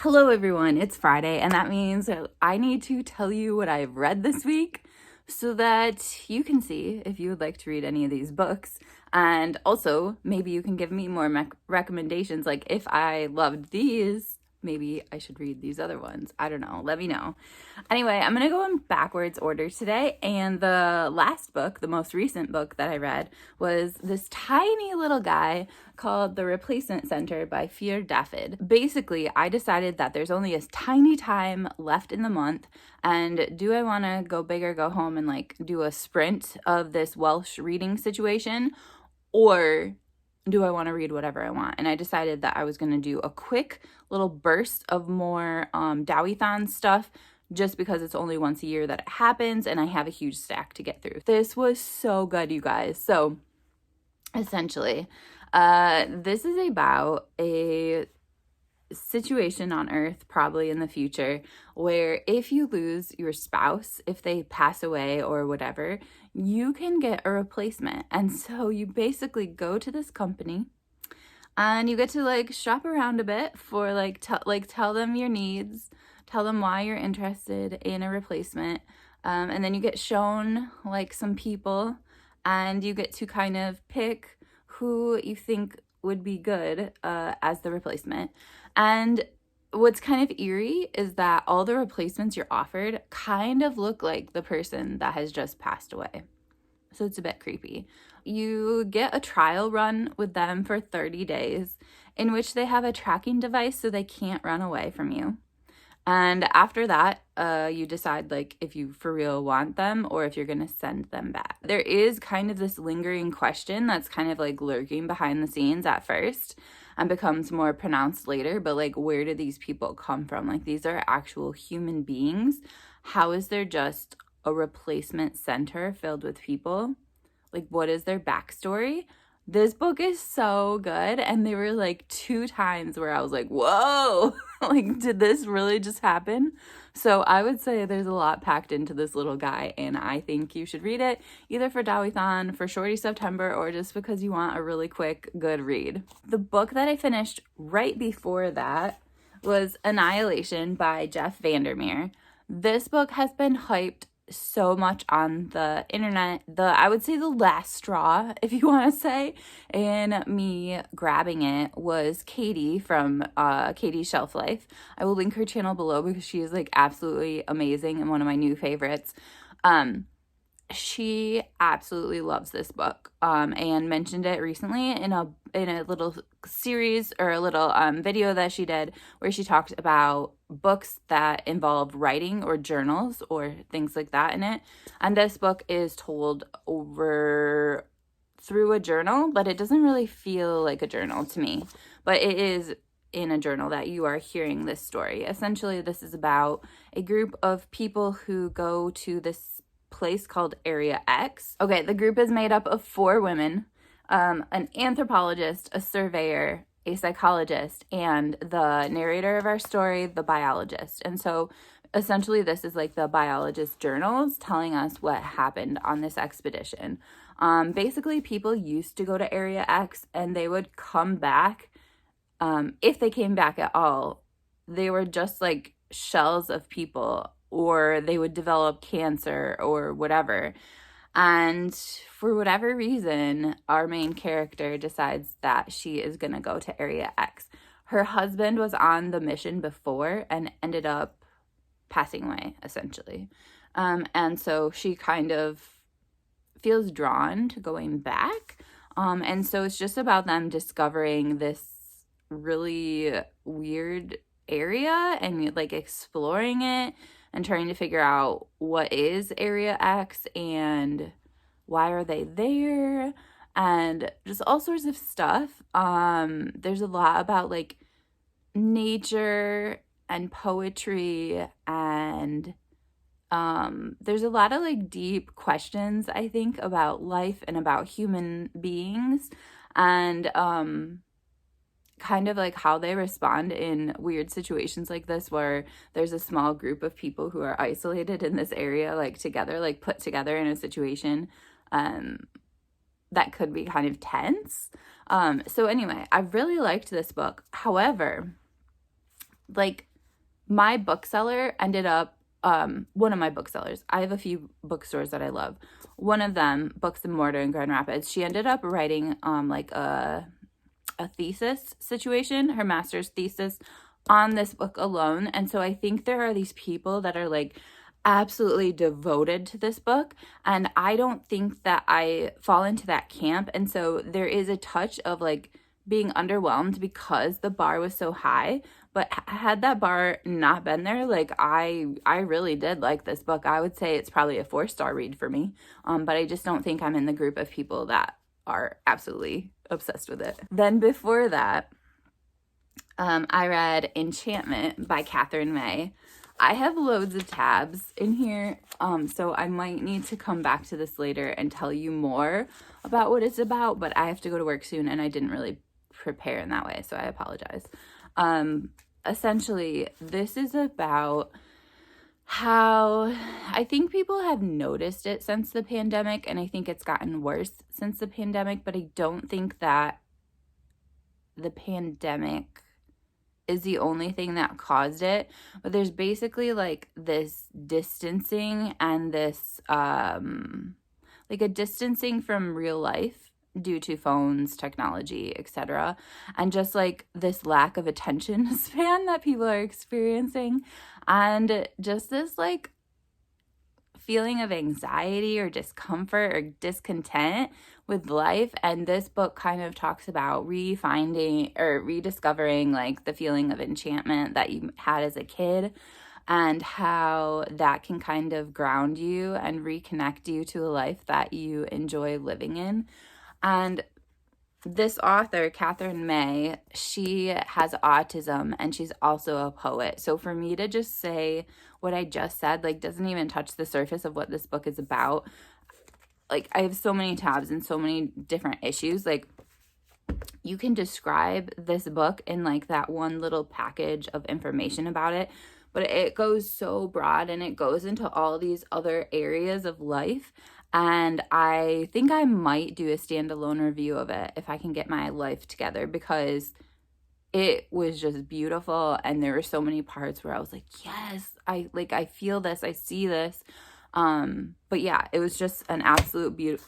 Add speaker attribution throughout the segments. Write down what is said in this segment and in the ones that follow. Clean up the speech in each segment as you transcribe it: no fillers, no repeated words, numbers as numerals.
Speaker 1: Hello everyone, it's Friday, and that means I need to tell you what I've read this week so that you can see if you would like to read any of these books. And also, maybe you can give me more recommendations, like if I loved these, maybe I should read these other ones. I don't know, let me know. Anyway, I'm gonna go in backwards order today, and the last book, the most recent book that I read, was this tiny little guy called The Replacement Center by Fear Daffod. Basically, I decided that there's only a tiny time left in the month, and do I want to go big or go home and like do a sprint of this Welsh reading situation, or do I want to read whatever I want? And I decided that I was going to do a quick little burst of more Dowie-thon stuff, just because it's only once a year that it happens and I have a huge stack to get through. This was so good, you guys. So essentially, this is about a situation on Earth, probably in the future, where if you lose your spouse, if they pass away or whatever, you can get a replacement. And so you basically go to this company and you get to like shop around a bit for tell them your needs, tell them why you're interested in a replacement, and then you get shown like some people and you get to kind of pick who you think would be good as the replacement. And what's kind of eerie is that all the replacements you're offered kind of look like the person that has just passed away. So it's a bit creepy. You get a trial run with them for 30 days in which they have a tracking device so they can't run away from you. And after that, you decide like if you for real want them or if you're going to send them back. There is kind of this lingering question that's kind of like lurking behind the scenes at first and becomes more pronounced later, but like, where do these people come from? Like, these are actual human beings. How is there just a replacement center filled with people? Like, what is their backstory? This book is so good, and there were like 2 times where I was like, whoa, like, did this really just happen? So I would say there's a lot packed into this little guy, and I think you should read it either for Dowie-thon, for Shorty September, or just because you want a really quick, good read. The book that I finished right before that was Annihilation by Jeff Vandermeer. This book has been hyped so much on the internet. I would say the last straw, if you want to say, and me grabbing it was Katie from Katie's Shelf Life. I will link her channel below because she is like absolutely amazing and one of my new favorites. She absolutely loves this book and mentioned it recently in a little series or a little video that she did where she talked about books that involve writing or journals or things like that in it. And this book is told over through a journal, but it doesn't really feel like a journal to me. But it is in a journal that you are hearing this story. Essentially, this is about a group of people who go to this place called Area X. Okay, the group is made up of 4 women, an anthropologist, a surveyor, a psychologist, and the narrator of our story, the biologist. And so essentially this is like the biologist journals telling us what happened on this expedition. Basically, people used to go to Area X and they would come back, if they came back at all, they were just like shells of people, or they would develop cancer or whatever. And for whatever reason, our main character decides that she is going to go to Area X. Her husband was on the mission before and ended up passing away, essentially. And so she kind of feels drawn to going back. And so it's just about them discovering this really weird area and like exploring it and trying to figure out what is Area X and why are they there and just all sorts of stuff. There's a lot about like nature and poetry, and there's a lot of like deep questions, I think, about life and about human beings, and kind of like how they respond in weird situations like this, where there's a small group of people who are isolated in this area, like together, like put together in a situation that could be kind of tense. So anyway, I really liked this book. However, like my bookseller ended up, one of my booksellers, I have a few bookstores that I love. One of them, Books and Mortar in Grand Rapids, she ended up writing like a thesis situation, her master's thesis on this book alone. And so I think there are these people that are like absolutely devoted to this book, and I don't think that I fall into that camp. And so there is a touch of like being underwhelmed because the bar was so high. But had that bar not been there, like I really did like this book. I would say it's probably a 4-star read for me. But I just don't think I'm in the group of people that are absolutely obsessed with it. Then before that, I read Enchantment by Catherine May. I have loads of tabs in here, so I might need to come back to this later and tell you more about what it's about, but I have to go to work soon and I didn't really prepare in that way, so I apologize. Essentially, this is about how I think people have noticed it since the pandemic, and I think it's gotten worse since the pandemic, but I don't think that the pandemic is the only thing that caused it. But there's basically like this distancing and this like a distancing from real life due to phones, technology, etc. And just like this lack of attention span that people are experiencing, and just this like feeling of anxiety or discomfort or discontent with life. And this book kind of talks about refinding or rediscovering like the feeling of enchantment that you had as a kid, and how that can kind of ground you and reconnect you to a life that you enjoy living in. And this author, Catherine May, she has autism and she's also a poet. So for me to just say what I just said, like, doesn't even touch the surface of what this book is about. Like, I have so many tabs and so many different issues. Like, you can describe this book in like that one little package of information about it, but it goes so broad and it goes into all these other areas of life. And I think I might do a standalone review of it if I can get my life together, because it was just beautiful. And there were so many parts where I was like, yes, I feel this, I see this. But yeah, it was just an absolutely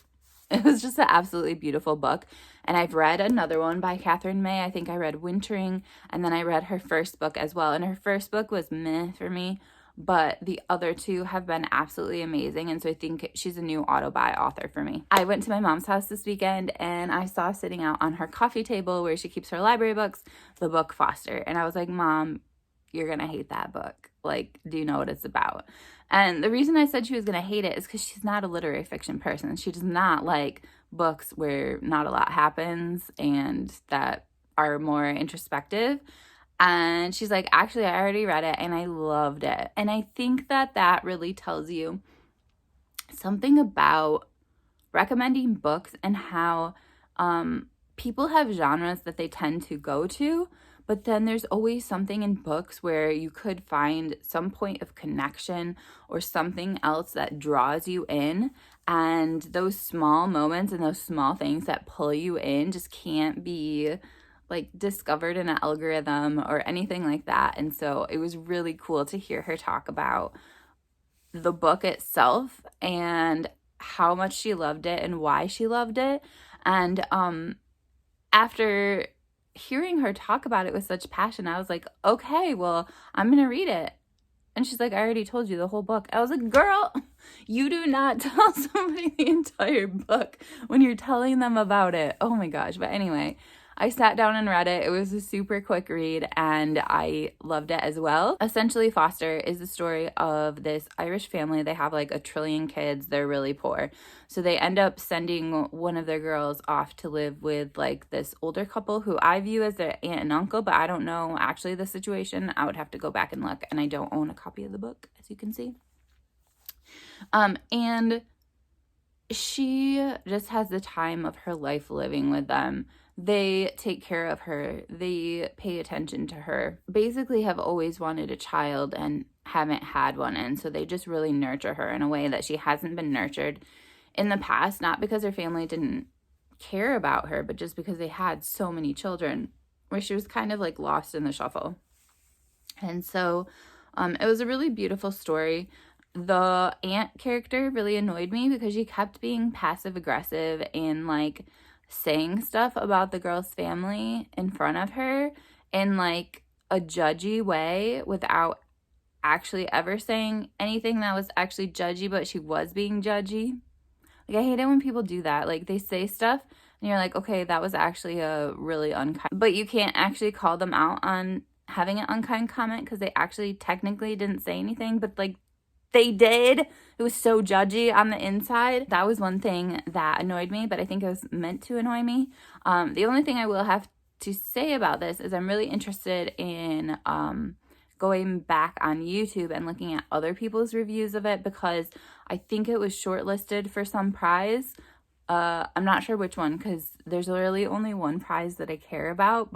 Speaker 1: beautiful book. And I've read another one by Catherine May. I think I read Wintering, and then I read her first book as well. And her first book was meh for me, but the other two have been absolutely amazing. And so I think she's a new auto-buy author for me. I went to my mom's house this weekend and I saw sitting out on her coffee table where she keeps her library books, the book Foster. And I was like, Mom, you're going to hate that book. Like, do you know what it's about? And the reason I said she was going to hate it is because she's not a literary fiction person. She does not like books where not a lot happens and that are more introspective. And she's like, actually, I already read it and I loved it. And I think that that really tells you something about recommending books and how people have genres that they tend to go to, but then there's always something in books where you could find some point of connection or something else that draws you in. And those small moments and those small things that pull you in just can't be like discovered in an algorithm or anything like that. And so it was really cool to hear her talk about the book itself and how much she loved it and why she loved it. And after hearing her talk about it with such passion, I was like, okay, well, I'm gonna read it. And she's like, I already told you the whole book. I was like, girl, you do not tell somebody the entire book when you're telling them about it. Oh my gosh. But anyway, I sat down and read it. It was a super quick read and I loved it as well. Essentially, Foster is the story of this Irish family. They have like 1 trillion kids. They're really poor. So they end up sending one of their girls off to live with like this older couple who I view as their aunt and uncle, but I don't know actually the situation. I would have to go back and look, and I don't own a copy of the book, as you can see. And she just has the time of her life living with them. They take care of her. They pay attention to her. Basically have always wanted a child and haven't had one. And so they just really nurture her in a way that she hasn't been nurtured in the past. Not because her family didn't care about her, but just because they had so many children where she was kind of like lost in the shuffle. And so it was a really beautiful story. The aunt character really annoyed me because she kept being passive aggressive and like saying stuff about the girl's family in front of her in like a judgy way without actually ever saying anything that was actually judgy, but she was being judgy. Like, I hate it when people do that. Like, they say stuff and you're like, okay, that was actually a really unkind, but you can't actually call them out on having an unkind comment because they actually technically didn't say anything, but like they did. It was so judgy on the inside. That was one thing that annoyed me, but I think it was meant to annoy me. The only thing I will have to say about this is I'm really interested in going back on YouTube and looking at other people's reviews of it because I think it was shortlisted for some prize. I'm not sure which one because there's really only one prize that I care about,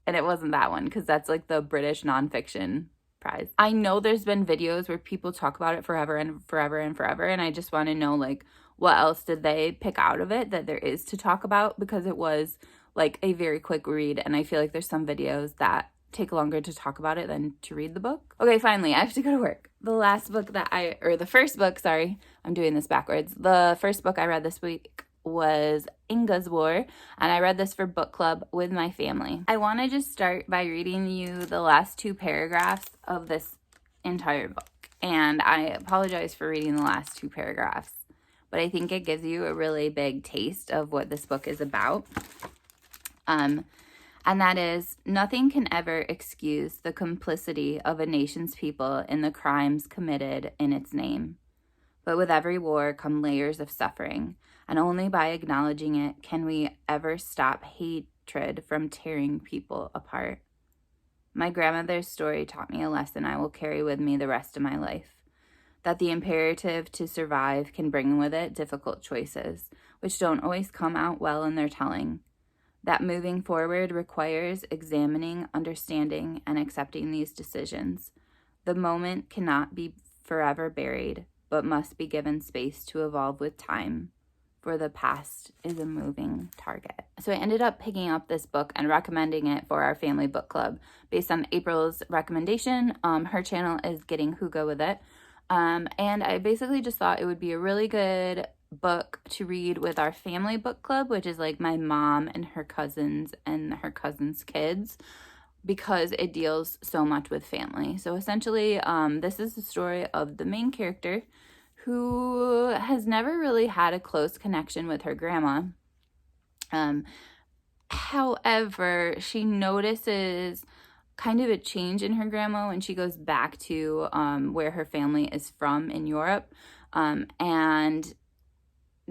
Speaker 1: and it wasn't that one because that's like the British nonfiction prize. I know there's been videos where people talk about it forever and forever and forever, and I just want to know like what else did they pick out of it that there is to talk about, because it was like a very quick read and I feel like there's some videos that take longer to talk about it than to read the book. Okay, finally, I have to go to work. The first book, sorry, I'm doing this backwards. The first book I read this week was Ingas War, and I read this for book club with my family. I want to just start by reading you the last 2 paragraphs of this entire book, and I apologize for reading the last 2 paragraphs, but I think it gives you a really big taste of what this book is about. And that is, nothing can ever excuse the complicity of a nation's people in the crimes committed in its name. But with every war come layers of suffering, and only by acknowledging it can we ever stop hatred from tearing people apart. My grandmother's story taught me a lesson I will carry with me the rest of my life, that the imperative to survive can bring with it difficult choices, which don't always come out well in their telling. That moving forward requires examining, understanding, and accepting these decisions. The moment cannot be forever buried, but must be given space to evolve with time, for the past is a moving target. So I ended up picking up this book and recommending it for our family book club based on April's recommendation. Her channel is Getting Hugo with It. And I basically just thought it would be a really good book to read with our family book club, which is like my mom and her cousins kids, because it deals so much with family. So essentially, this is the story of the main character who has never really had a close connection with her grandma. However, she notices kind of a change in her grandma when she goes back to where her family is from in Europe, and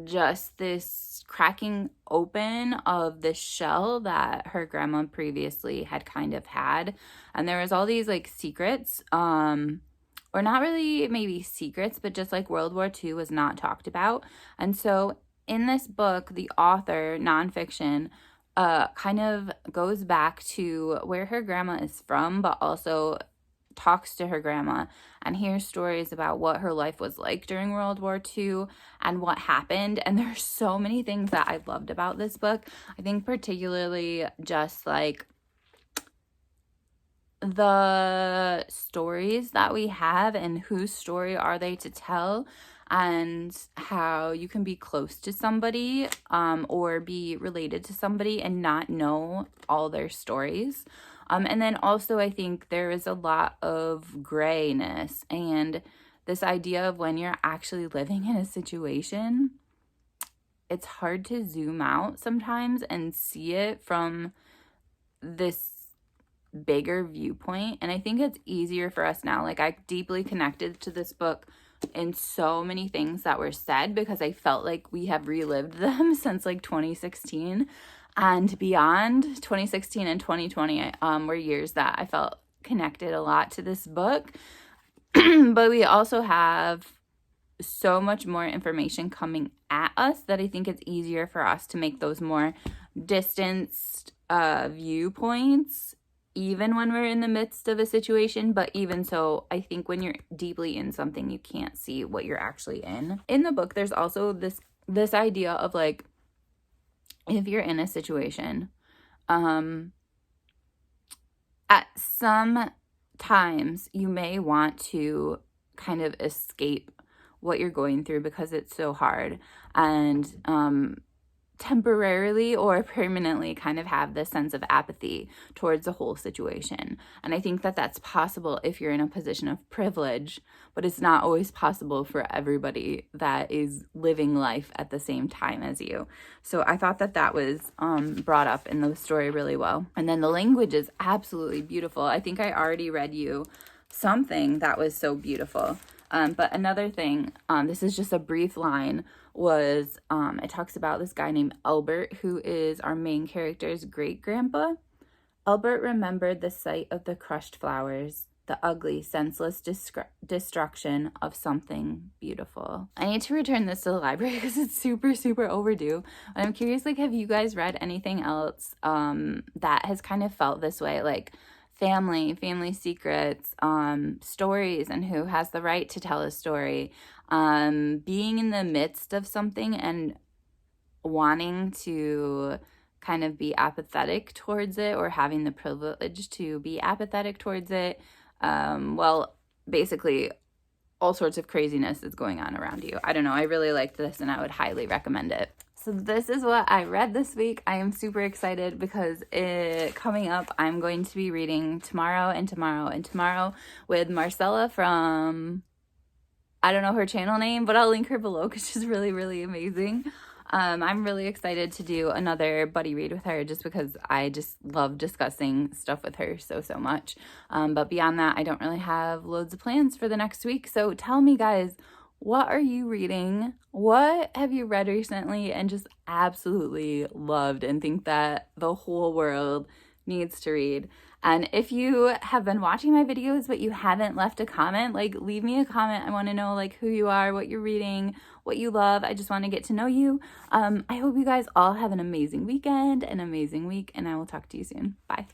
Speaker 1: just this cracking open of the shell that her grandma previously had kind of had. And there was all these like secrets, or not really maybe secrets, but just like World War II was not talked about. And so in this book, the author, nonfiction, kind of goes back to where her grandma is from, but also talks to her grandma and hears stories about what her life was like during World War II and what happened. And there's so many things that I loved about this book. I think particularly just like the stories that we have and whose story are they to tell, and how you can be close to somebody or be related to somebody and not know all their stories. And then also I think there is a lot of grayness and this idea of when you're actually living in a situation, it's hard to zoom out sometimes and see it from this bigger viewpoint. And I think it's easier for us now. Like, I deeply connected to this book in so many things that were said because I felt like we have relived them since like 2016 and beyond. 2016 and 2020 were years that I felt connected a lot to this book. But we also have so much more information coming at us that I think it's easier for us to make those more distanced viewpoints, even when we're in the midst of a situation. But even so, I think when you're deeply in something, you can't see what you're actually in. In the book, there's also this idea of like, if you're in a situation, at some times you may want to kind of escape what you're going through because it's so hard, and temporarily or permanently kind of have this sense of apathy towards the whole situation. And I think that that's possible if you're in a position of privilege, but it's not always possible for everybody that is living life at the same time as you. So I thought that that was brought up in the story really well. And then the language is absolutely beautiful. I think I already read you something that was so beautiful. But another thing, this is just a brief line, was it talks about this guy named Albert, who is our main character's great-grandpa. Albert remembered the sight of the crushed flowers, the ugly, senseless destruction of something beautiful. I need to return this to the library because it's super, super overdue. And I'm curious, like, have you guys read anything else that has kind of felt this way? Like, family secrets, stories, and who has the right to tell a story, being in the midst of something and wanting to kind of be apathetic towards it, or having the privilege to be apathetic towards it. Well, basically all sorts of craziness is going on around you. I don't know. I really liked this and I would highly recommend it. So this is what I read this week. I am super excited because coming up, I'm going to be reading tomorrow and tomorrow and tomorrow with Marcella from, I don't know her channel name, but I'll link her below because she's really, really amazing. I'm really excited to do another buddy read with her just because I just love discussing stuff with her so much. But beyond that, I don't really have loads of plans for the next week. So tell me, guys, what are you reading? What have you read recently and just absolutely loved and think that the whole world needs to read? And if you have been watching my videos but you haven't left a comment, like, leave me a comment. I want to know, like, who you are, what you're reading, what you love. I just want to get to know you. I hope you guys all have an amazing weekend, an amazing week, and I will talk to you soon. Bye.